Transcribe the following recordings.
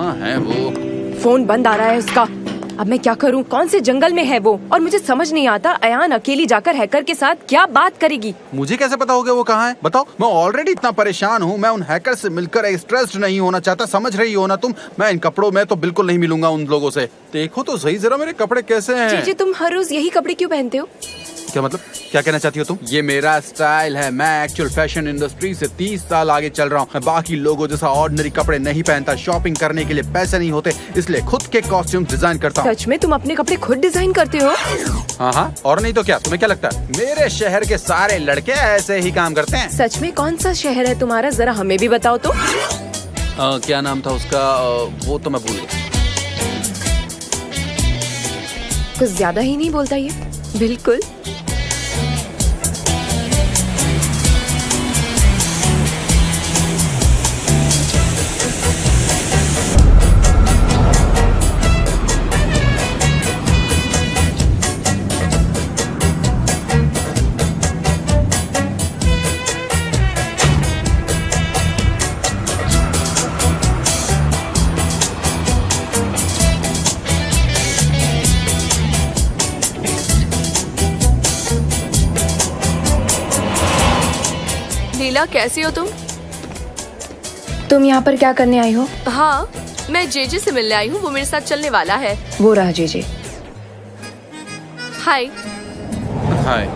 कहाँ है वो? फोन बंद आ रहा है उसका। अब मैं क्या करूं? कौन से जंगल में है वो? और मुझे समझ नहीं आता अयान अकेली जाकर हैकर के साथ क्या बात करेगी। मुझे कैसे पता होगा वो कहाँ है? बताओ, मैं ऑलरेडी इतना परेशान हूँ। मैं उन हैकर से मिलकर स्ट्रेस्ड नहीं होना चाहता, समझ रही हो ना तुम? मैं इन कपड़ों में तो बिल्कुल नहीं मिलूंगा उन लोगों से। देखो तो सही जरा मेरे कपड़े कैसे हैं। जी तुम हर रोज यही कपड़े क्यों पहनते हो? क्या मतलब? क्या कहना चाहती हो तुम? ये मेरा स्टाइल है। मैं एक्चुअल फैशन इंडस्ट्री से 30 साल आगे चल रहा हूँ। मैं बाकी लोगों जैसा ऑर्डिनरी कपड़े नहीं पहनता। शॉपिंग करने के लिए पैसे नहीं होते, इसलिए खुद के कॉस्ट्यूम डिजाइन करता हूँ। सच में तुम अपने कपड़े खुद डिजाइन करते हो? हाँ, और नहीं तो क्या। तुम्हें क्या लगता है मेरे शहर के सारे लड़के ऐसे ही काम करते हैं? सच में? कौन सा शहर है तुम्हारा? जरा हमें भी बताओ तो। क्या नाम था उसका? वो तो मैं भूल गया। कुछ ज्यादा ही नहीं बोलता ये। बिल्कुल। लीला, कैसी हो तुम? तुम यहाँ पर क्या करने आई हो? हाँ, मैं जेजे से मिलने आई हूँ। वो मेरे साथ चलने वाला है। वो रहा जेजे। हाय। हाय।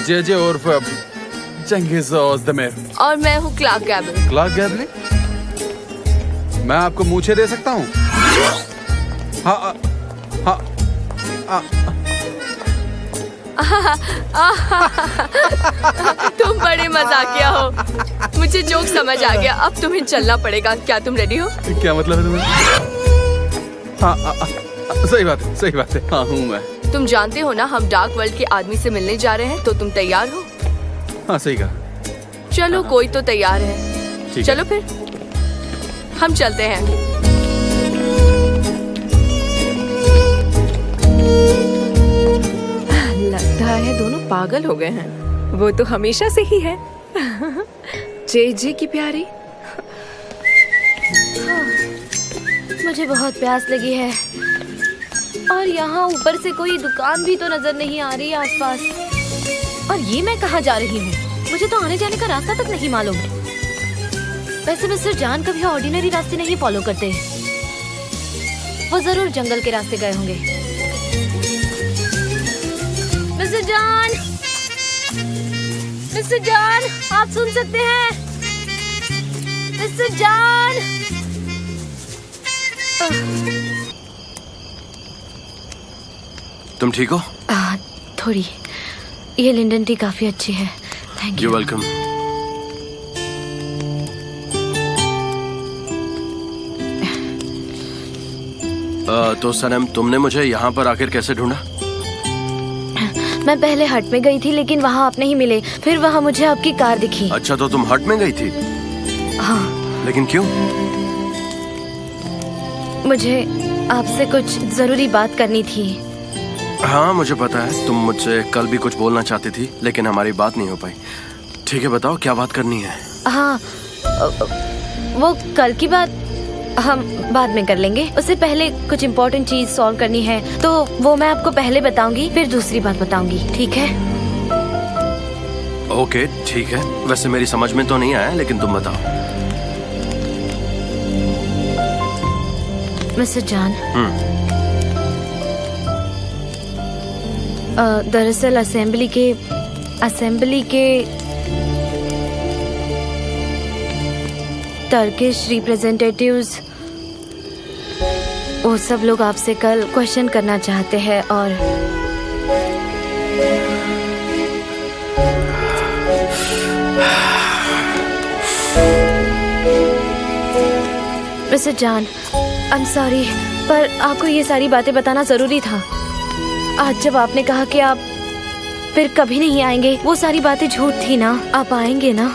जेजे उर्फ चंगिज़ ओज़दमिर। और मैं हूँ क्लार्क गैबल। क्लार्क गैबल? मैं आपको मूछें दे सकता हूँ? हाँ, तुम बड़े मजाकिया हो। मुझे जोक समझ आ गया। अब तुम्हें चलना पड़ेगा। क्या तुम रेडी हो? क्या मतलब है तुम्हें? हाँ, सही बात है। हाँ हूँ मैं। तुम जानते हो ना, हम डार्क वर्ल्ड के आदमी से मिलने जा रहे हैं, तो तुम तैयार हो? हाँ, सही कहा। चलो, कोई तो तैयार है। चलो फिर हम चलते हैं। लगता है दोनों पागल हो गए हैं। वो तो हमेशा से ही है। जेजे की प्यारी। मुझे बहुत प्यास लगी है और यहाँ ऊपर से कोई दुकान भी तो नजर नहीं आ रही आसपास। और ये मैं कहाँ जा रही हूँ? मुझे तो आने जाने का रास्ता तक नहीं मालूम। वैसे मिस्टर जान कभी ऑर्डिनरी रास्ते नहीं फॉलो करते। वो जरूर जंगल के रास्ते गए होंगे। मिस्टर जान, मिस्टर जान, आप सुन सकते हैं? मिस्टर जान। तुम ठीक हो? थोड़ी। ये लिंडन टी काफी अच्छी है। Thank you. You're welcome। तो सनम, तुमने मुझे यहाँ पर आखिर कैसे ढूंढा? मैं पहले हट में गई थी, लेकिन वहाँ आप नहीं मिले। फिर वहाँ मुझे आपकी कार दिखी। अच्छा, तो तुम हट में गई थी? हाँ। लेकिन क्यों? मुझे आपसे कुछ जरूरी बात करनी थी। हाँ, मुझे पता है। तुम मुझसे कल भी कुछ बोलना चाहती थी, लेकिन हमारी बात नहीं हो पाई। ठीक है, बताओ क्या बात करनी है। हाँ, वो कल की बात हम बाद में कर लेंगे। उससे पहले कुछ इम्पोर्टेंट चीज सॉल्व करनी है, तो वो मैं आपको पहले बताऊंगी, फिर दूसरी बात बताऊंगी। ठीक है? ओके, ठीक है। वैसे मेरी समझ में तो नहीं आया, लेकिन तुम बताओ। मिस्टर जान, दरअसल असेंबली के टर्किश रिप्रेजेंटेटिव्स, वो सब लोग आपसे कल क्वेश्चन करना चाहते हैं। और मिस्टर जान, आई एम सॉरी, पर आपको ये सारी बातें बताना जरूरी था। आज जब आपने कहा कि आप फिर कभी नहीं आएंगे, वो सारी बातें झूठ थी ना। आप आएंगे ना?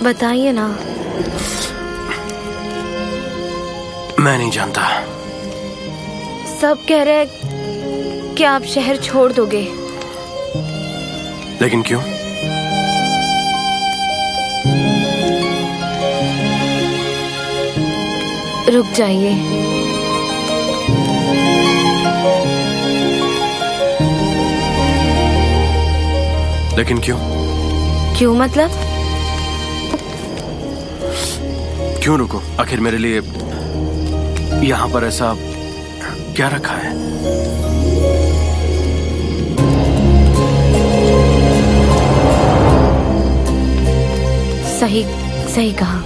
बताइए ना। मैं नहीं जानता। सब कह रहे हैं कि आप शहर छोड़ दोगे। लेकिन क्यों? रुक जाइए। लेकिन क्यों? क्यों मतलब? क्यों रुको? आखिर मेरे लिए यहाँ पर ऐसा क्या रखा है? सही सही कहा,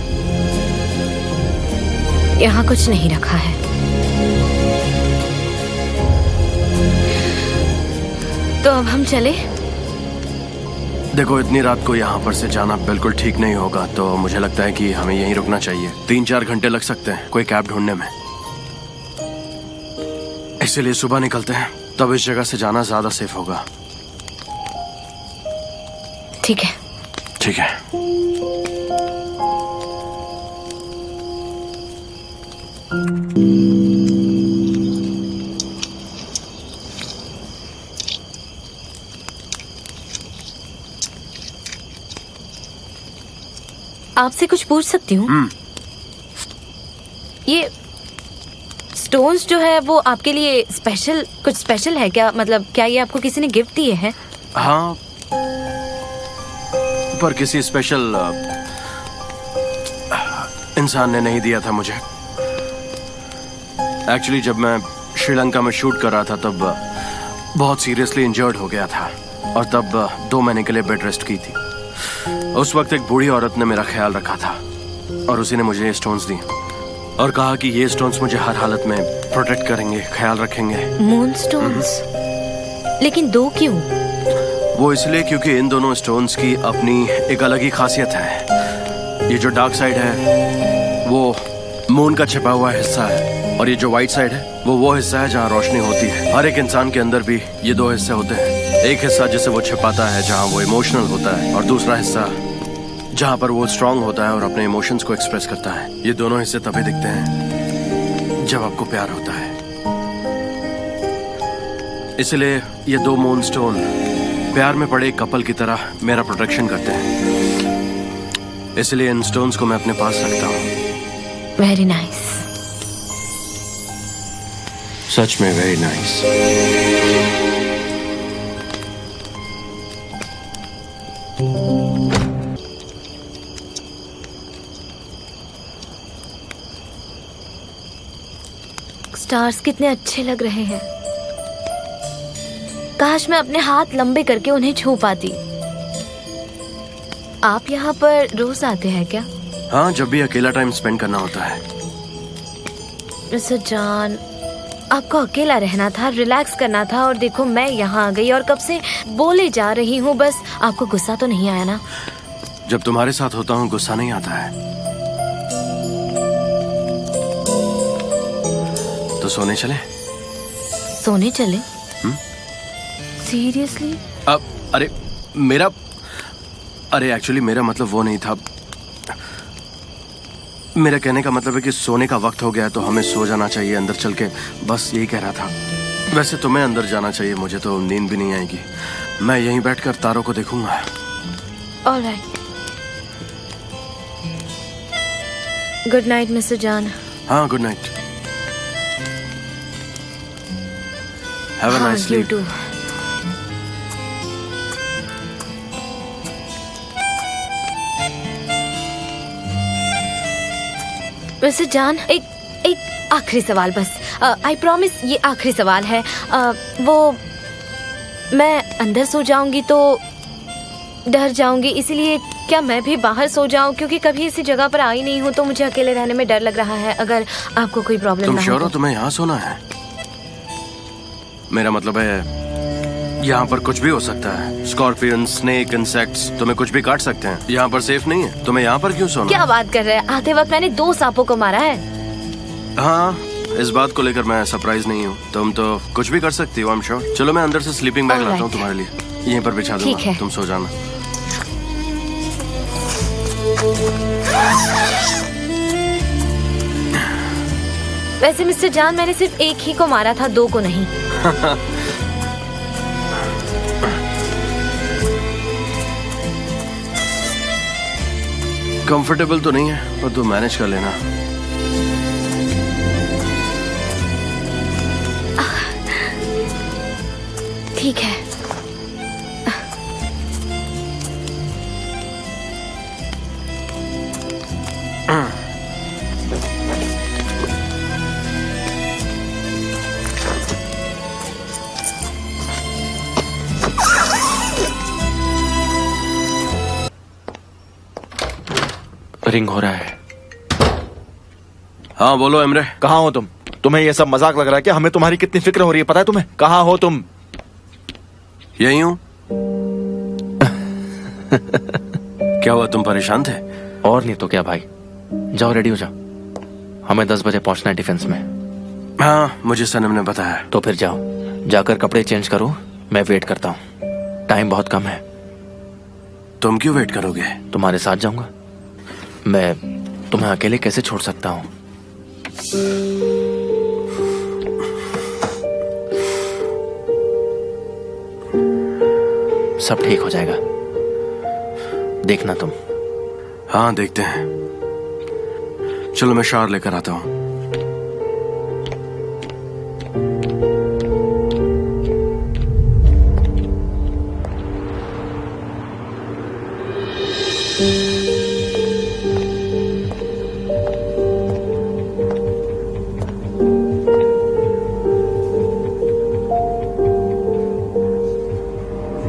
यहाँ कुछ नहीं रखा है। तो अब हम चले? देखो, इतनी रात को यहाँ पर से जाना बिल्कुल ठीक नहीं होगा, तो मुझे लगता है कि हमें यहीं रुकना चाहिए। 3-4 घंटे लग सकते हैं कोई कैब ढूंढने में, इसीलिए सुबह निकलते हैं, तब इस जगह से जाना ज्यादा सेफ होगा। ठीक है। ठीक है। आपसे कुछ पूछ सकती हूँ? ये स्टोन्स जो है वो आपके लिए कुछ स्पेशल है क्या? मतलब क्या ये आपको किसी ने गिफ्ट दिए हैं? हाँ, पर किसी स्पेशल इंसान ने नहीं दिया था मुझे। एक्चुअली जब मैं श्रीलंका में शूट कर रहा था तब बहुत सीरियसली इंजर्ड हो गया था, और तब 2 महीने के लिए बेड रेस्ट की थी। उस वक्त एक बूढ़ी औरत ने मेरा ख्याल रखा था, और उसी ने मुझे ये स्टोन्स दी और कहा कि ये स्टोन्स मुझे हर हालत में प्रोटेक्ट करेंगे, ख्याल रखेंगे। Moon stones? लेकिन 2 क्यों? वो इसलिए क्योंकि इन दोनों स्टोन्स की अपनी एक अलग ही खासियत है। ये जो डार्क साइड है वो मून का छिपा हुआ हिस्सा है, और ये जो व्हाइट साइड है वो हिस्सा है जहाँ रोशनी होती है। हर एक इंसान के अंदर भी ये 2 हिस्से होते हैं। एक हिस्सा जिसे वो छिपाता है जहाँ वो इमोशनल होता है, और दूसरा हिस्सा जहाँ पर वो स्ट्रांग होता है और अपने इमोशंस को एक्सप्रेस करता है। ये दोनों हिस्से तभी दिखते हैं जब आपको प्यार होता है। इसलिए ये 2 मून स्टोन प्यार में पड़े एक कपल की तरह मेरा प्रोटेक्शन करते हैं। इसलिए इन स्टोन्स को मैं अपने पास रखता हूँ। Very nice. सच में वेरी नाइस। स्टार्स कितने अच्छे लग रहे हैं। काश मैं अपने हाथ लंबे करके उन्हें छू पाती। आप यहाँ पर रोज आते हैं क्या? हाँ, जब भी अकेला टाइम स्पेंड करना होता है। मिस्टर जॉन, आपको अकेला रहना था, रिलैक्स करना था, और देखो मैं यहाँ आ गई और कब से बोले जा रही हूँ। बस आपको गुस्सा तो नहीं आया ना? जब तुम्हारे साथ होता हूँ गुस्सा नहीं आता है। तो सोने चले? सोने चले? सीरियसली? अरे एक्चुअली मेरा मतलब वो नहीं था। मेरा कहने का मतलब है कि सोने का वक्त हो गया है तो हमें सो जाना चाहिए अंदर चल के, बस यही कह रहा था। वैसे तुम्हें अंदर जाना चाहिए, मुझे तो नींद भी नहीं आएगी। मैं यहीं बैठकर तारों को देखूंगा। Alright. Good night mister John. हाँ, good night. Have a nice sleep. You too. Mister John, एक आखिरी सवाल बस। आई प्रॉमिस ये आखिरी सवाल है। वो मैं अंदर सो जाऊंगी तो डर जाऊंगी, इसीलिए क्या मैं भी बाहर सो जाऊं? क्योंकि कभी इसी जगह पर आई नहीं हूं तो मुझे अकेले रहने में डर लग रहा है। अगर आपको कोई प्रॉब्लम तुम ना श्योर हो हो तुम्हें यहाँ सोना है? मेरा मतलब है यहाँ पर कुछ भी हो सकता है। स्कॉर्पियन, स्नेक, इंसेक्ट्स तुम्हें कुछ भी काट सकते हैं। यहाँ पर सेफ नहीं है। तुम्हें यहाँ पर क्यों सोना? क्या बात कर रहे हैं? आते वक्त मैंने 2 सांपों को मारा है। हाँ, इस बात को लेकर मैं सरप्राइज नहीं हूँ। तुम तो कुछ भी कर सकती हो, आई एम श्योर। चलो मैं अंदर से स्लीपिंग बैग लाता हूँ तुम्हारे लिए, यहीं पर बिछा ठीक दूंगा, है। तुम सो जाना। वैसे मिस्टर जान, मैंने सिर्फ एक ही को मारा था, 2 को नहीं। कंफर्टेबल तो नहीं है, पर तू मैनेज कर लेना। ठीक है। रिंग हो रहा है। हाँ बोलो एमरे। कहाँ हो तुम? तुम्हें ये सब मजाक लग रहा है क्या? हमें तुम्हारी कितनी फिक्र हो रही है पता है तुम्हें? कहाँ हो तुम? यही हूँ। क्या हुआ, तुम परेशान थे? और नहीं तो क्या भाई। जाओ रेडी हो जाओ, हमें 10 बजे पहुंचना है डिफेंस में। हाँ मुझे सनम ने बताया। तो फिर जाओ, जाकर कपड़े चेंज करो, मैं वेट करता हूँ। टाइम बहुत कम है। तुम क्यों वेट करोगे? तुम्हारे साथ जाऊंगा। मैं तुम्हें अकेले कैसे छोड़ सकता हूँ? सब ठीक हो जाएगा, देखना तुम। हाँ देखते हैं। चलो मैं शावर लेकर आता हूँ।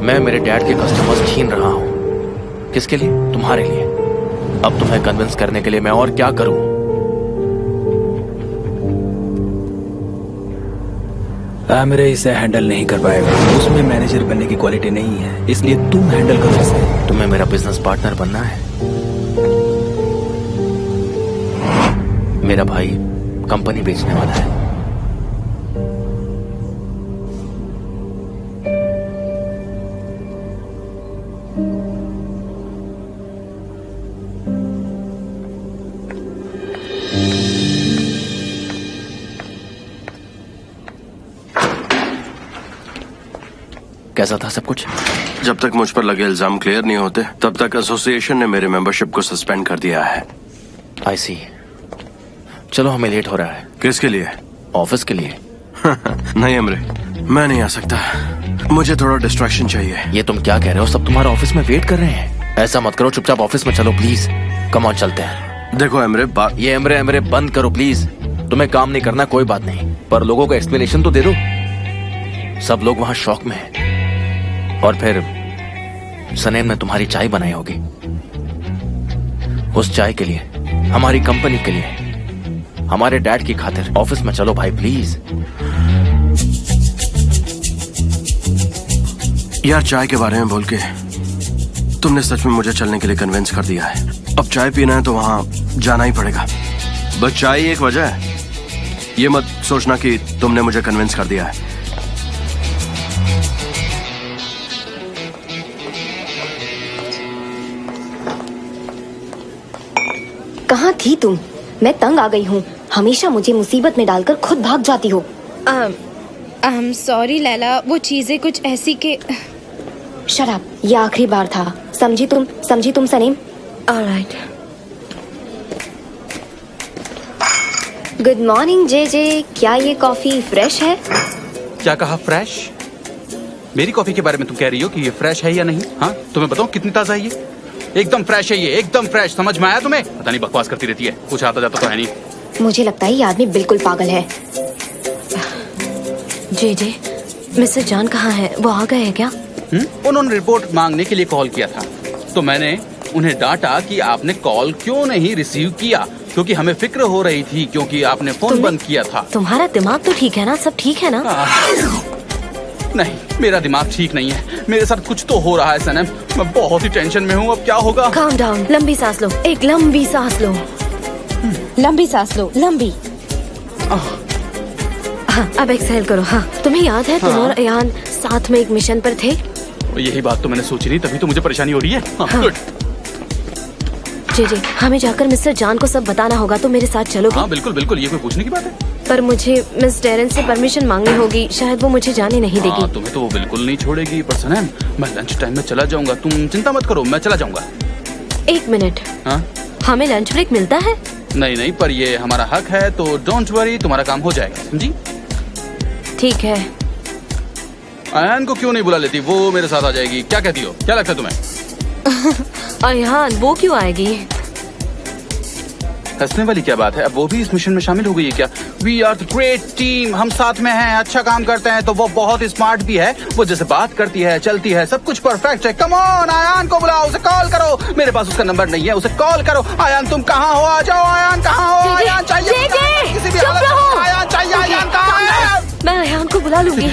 मैं मेरे डैड के कस्टमर्स छीन रहा हूं। किसके लिए? तुम्हारे लिए। अब तुम्हें कन्विंस करने के लिए मैं और क्या करूं? मेरे इसे हैंडल नहीं कर पाएगा, उसमें मैनेजर बनने की क्वालिटी नहीं है, इसलिए तुम हैंडल करो इसे। तुम्हें मेरा बिजनेस पार्टनर बनना है? मेरा भाई कंपनी बेचने वाला है। कैसा था सब कुछ? जब तक मुझ पर लगे इल्जाम क्लियर नहीं होते तब तक एसोसिएशन ने मेरे मेंबरशिप को सस्पेंड कर दिया है। आई सी। चलो हमें लेट हो रहा है। किसके लिए? ऑफिस के लिए। नहीं अमरे, मैं नहीं आ सकता, मुझे थोड़ा डिस्ट्रैक्शन चाहिए। ये तुम क्या कह रहे हो? सब तुम्हारे ऑफिस में वेट कर रहे हैं। ऐसा मत करो, चुपचाप ऑफिस में चलो प्लीज। कम ऑन चलते हैं। देखो अमरे, ये एमरे बंद करो प्लीज। तुम्हें काम नहीं करना कोई बात नहीं, पर लोगों को एक्सप्लेनेशन तो दे दो। सब लोग वहां शॉक में हैं। और फिर सनेम ने तुम्हारी चाय बनाई होगी। उस चाय के लिए, हमारी कंपनी के लिए, हमारे डैड की खातिर ऑफिस में चलो भाई प्लीज। यार चाय के बारे में बोल के तुमने सच में मुझे चलने के लिए कन्विंस कर दिया है। अब चाय पीना है तो वहां जाना ही पड़ेगा। बस चाय ही एक वजह है, ये मत सोचना कि तुमने मुझे कन्विंस कर दिया है। कहाँ थी तुम? मैं तंग आ गई हूँ, हमेशा मुझे मुसीबत में डालकर खुद भाग जाती हो। सॉरी लैला, वो चीजें कुछ ऐसी के। शराब, ये आखिरी बार था। समझी तुम सनीम? ऑलराइट। गुड मॉर्निंग जे। क्या ये कॉफी फ्रेश है? क्या कहा फ्रेश? मेरी कॉफी के बारे में तुम कह रही हो कि ये फ्रेश है या नहीं? हाँ तुम्हें बताओ कितनी ताजा है ये? एकदम फ्रेश है ये, एकदम फ्रेश। समझ में आया तुम्हें? पता नहीं बकवास करती रहती है, कुछ आता जाता तो है नहीं। मुझे लगता है ये आदमी बिल्कुल पागल है। जे मिस्टर जान कहाँ है? वो आ गए हैं क्या? उन्होंने रिपोर्ट मांगने के लिए कॉल किया था, तो मैंने उन्हें डांटा कि आपने कॉल क्यों नहीं रिसीव किया, क्योंकि हमें फिक्र हो रही थी क्योंकि आपने फोन बंद किया था। तुम्हारा दिमाग तो ठीक है ना? सब ठीक है ना? नहीं, मेरा दिमाग ठीक नहीं है। मेरे साथ कुछ तो हो रहा है सनम, मैं बहुत ही टेंशन में हूँ। अब क्या होगा? काम डाउन, लंबी सांस लो, एक लंबी सांस लो। लंबी सांस लो, लंबी। हाँ अब एक्सहेल करो। हाँ तुम्हें याद है तुम और अयान साथ में एक मिशन पर थे? यही बात तो मैंने सोची नहीं, तभी तो मुझे परेशानी हो रही है। हाँ, गुड। जे हमें जाकर मिस्टर जान को सब बताना होगा, तो मेरे साथ चलोगे? हाँ बिल्कुल बिल्कुल, ये कोई पूछने की बात है? पर मुझे मिस डेरन से परमिशन मांगनी होगी, शायद वो मुझे जाने नहीं देगी। हाँ, तुम्हें तो वो बिल्कुल नहीं छोड़ेगी। पर सनम, मैं लंच टाइम में चला जाऊंगा, तुम चिंता मत करो, मैं चला जाऊंगा। 1 मिनट, हाँ? हमें लंच ब्रेक मिलता है? नहीं, पर ये हमारा हक है, तो डोंट वरी, तुम्हारा काम हो जाएगा, समझी? ठीक है। अयान को क्यों नहीं बुला लेती, वो मेरे साथ आ जाएगी। क्या कहती हो, क्या लगता है तुम्हें? अयान वो क्यों आएगी? हंसने वाली क्या बात है, अब वो भी इस मिशन में शामिल हो गई है क्या? We are the great team, हम साथ में हैं, अच्छा काम करते हैं। तो वो बहुत स्मार्ट भी है, वो जैसे बात करती है, चलती है, सब कुछ परफेक्ट है। कम ऑन, अयान को बुलाओ, उसे कॉल करो। मेरे पास उसका नंबर नहीं है, उसे कॉल करो। अयान तुम कहाँ हो, आ जाओ। अयान कहाँ हो? अयान चाहिए, किसी भी हालत में अयान चाहिए। अयान कहाँ है? मैं अयान को बुला लूंगी।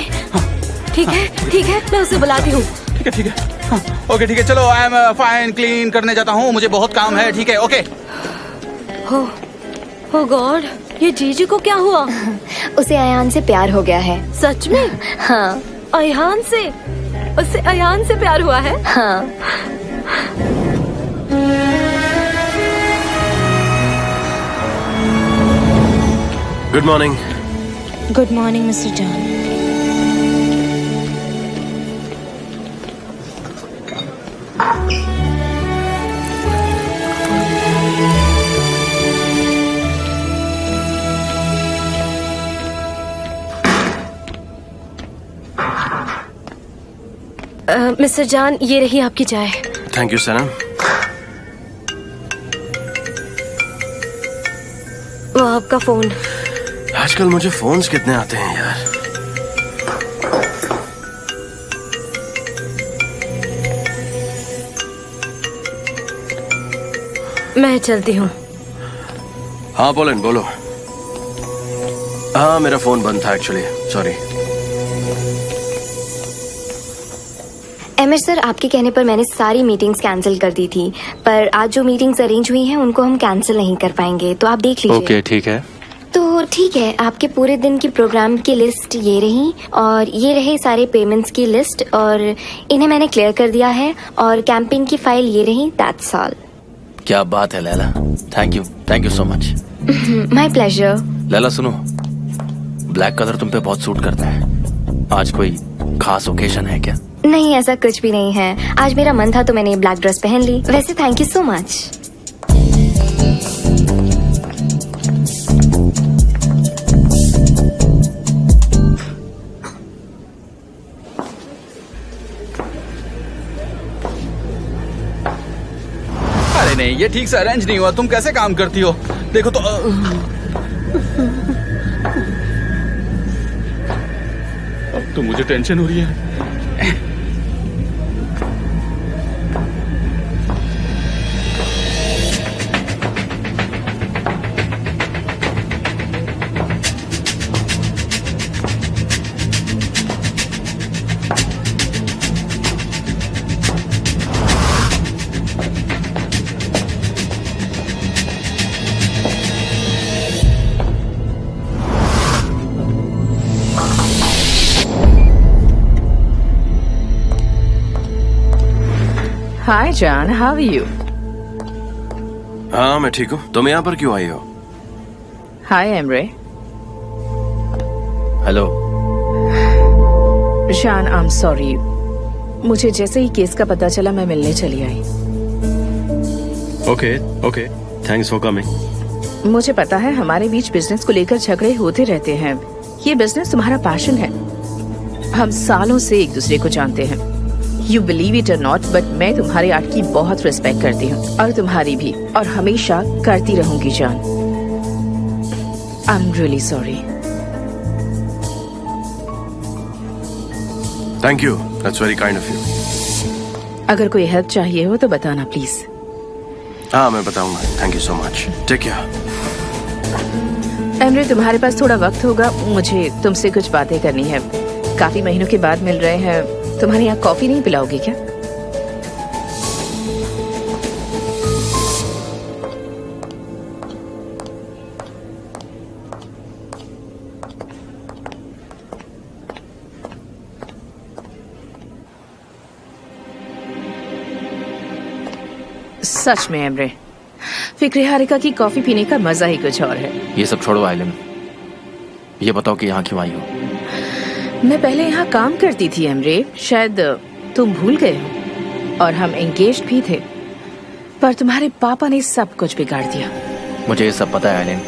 ठीक है, मैं उसे बुलाती हूँ। ठीक है, हाँ, ओके ठीक है, चलो। आई एम फाइन, क्लीन करने जाता हूँ, मुझे बहुत काम है। ठीक है, ओके। Oh गॉड, ये जीजी को क्या हुआ? उसे अयान से प्यार हो गया है। सच में? हाँ। अयान से? उसे अयान से प्यार हुआ है? हाँ। Good morning. Good morning mister John. Mister John, ये रही आपकी चाय। थैंक यू सनम। वो आपका फोन। आजकल मुझे फोन्स कितने आते हैं यार। मैं चलती हूँ। हाँ पोलन, बोलो। हाँ, मेरा फोन बंद था एक्चुअली, सॉरी। एमएच सर, आपके कहने पर मैंने सारी मीटिंग्स कैंसिल कर दी थी, पर आज जो मीटिंग्स अरेंज हुई हैं उनको हम कैंसिल नहीं कर पाएंगे, तो आप देख लीजिए। ओके, ठीक है। तो ठीक है, आपके पूरे दिन की प्रोग्राम की लिस्ट ये रही, और ये रहे सारे पेमेंट्स की लिस्ट, और इन्हें मैंने क्लियर कर दिया है, और कैंपेन की फाइल ये रही। That's all. क्या बात है Laila, thank you so much. My pleasure. Laila सुनो, ब्लैक कलर तुम पे बहुत सूट करता है। आज कोई खास ओकेजन है क्या? नहीं, ऐसा कुछ भी नहीं है। आज मेरा मन था तो मैंने ब्लैक ड्रेस पहन ली। वैसे थैंक यू सो मच। अरे नहीं, ये ठीक से अरेंज नहीं हुआ। तुम कैसे काम करती हो, देखो तो। अब तो मुझे टेंशन हो रही है। Hi John, how are you? हाँ, मैं ठीक हूँ। तुम यहाँ पर क्यों आई हो? Hi Emre. Hello. John, I'm sorry. मुझे जैसे ही केस का पता चला मैं मिलने चली आई। Okay, thanks for coming. मुझे पता है हमारे बीच बिजनेस को लेकर झगड़े होते रहते हैं। ये बिजनेस तुम्हारा पैशन है। हम सालों से एक दूसरे को जानते हैं। You believe it or not, but मैं तुम्हारे आर्ट की बहुत रिस्पेक्ट करती हूँ, और तुम्हारी भी, और हमेशा करती रहूंगी जान। I'm really sorry. Thank you, that's very kind of you. अगर कोई हेल्प चाहिए हो तो बताना प्लीज। हाँ, मैं बताऊंगा। Thank you so much. Take care. Emre, तुम्हारे पास थोड़ा वक्त होगा? मुझे तुमसे कुछ बातें करनी है। काफी महीनों के बाद मिल रहे हैं। तुम्हारे यहाँ कॉफी नहीं पिलाओगे क्या? सच में एमरे, फिक्रे हारिका की कॉफी पीने का मजा ही कुछ और है। ये सब छोड़ो आइलम, ये बताओ कि यहाँ क्यों आई हो? मैं पहले यहाँ काम करती थी एमरे, शायद तुम भूल गए हो। और हम एंगेज्ड भी थे, पर तुम्हारे पापा ने सब कुछ बिगाड़ दिया। मुझे ये सब पता है आइलिन,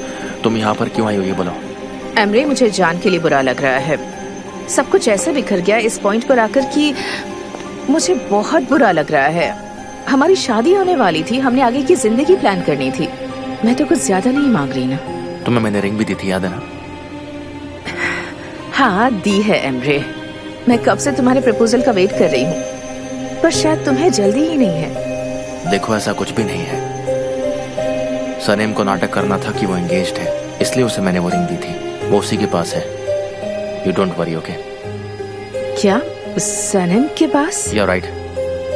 तुम यहाँ पर क्यों आई हो ये बोलो। एमरे, मुझे जान के लिए बुरा लग रहा है। सब कुछ ऐसे बिखर गया इस पॉइंट पर आकर कि मुझे बहुत बुरा लग रहा है। हमारी शादी होने वाली थी, हमने आगे की जिंदगी प्लान करनी थी। मैं तो कुछ ज्यादा नहीं मांग रही ना। तुम्हें मैंने रिंग भी दी थी, याद है ना? हाँ, दी है एमरे। मैं कब से तुम्हारे प्रपोजल का वेट कर रही हूँ, पर शायद तुम्हें जल्दी ही नहीं है। देखो, ऐसा कुछ भी नहीं है। सनेम को नाटक करना था कि वो एंगेज्ड है, इसलिए उसे मैंने वो रिंग दी थी। वो उसी के पास है। You don't worry, okay? क्या सनेम के पास? यू राइट,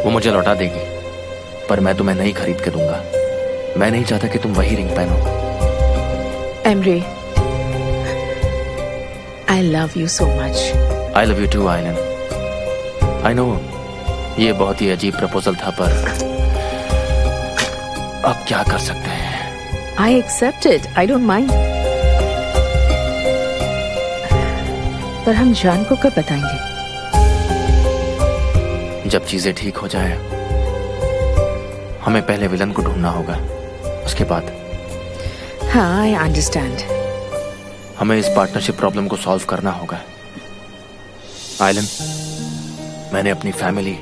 वो मुझे लौटा देगी, पर मैं तुम्हें नहीं खरीद के दूंगा। मैं नहीं चाहता कि तुम वही रिंग पहनो। Emre, I love you so much. I love you too, आइलिन। I know, ये बहुत ही अजीब प्रपोजल था, पर अब क्या कर सकते हैं? I accept it. I don't mind. पर हम जान को कब बताएंगे? जब चीजें ठीक हो जाए। हमें पहले विलन को ढूंढना होगा, उसके बाद। हाँ, I understand. हमें इस पार्टनरशिप प्रॉब्लम को सॉल्व करना होगा। आइलिन, मैंने अपनी फैमिली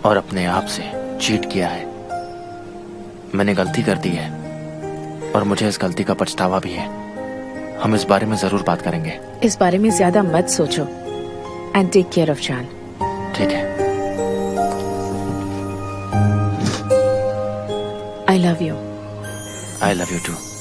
और अपने आप से चीट किया है। मैंने गलती कर दी है और मुझे इस गलती का पछतावा भी है। हम इस बारे में जरूर बात करेंगे। इस बारे में ज्यादा मत सोचो एंड टेक केयर ऑफ जान। ठीक है। I love you. I love you too.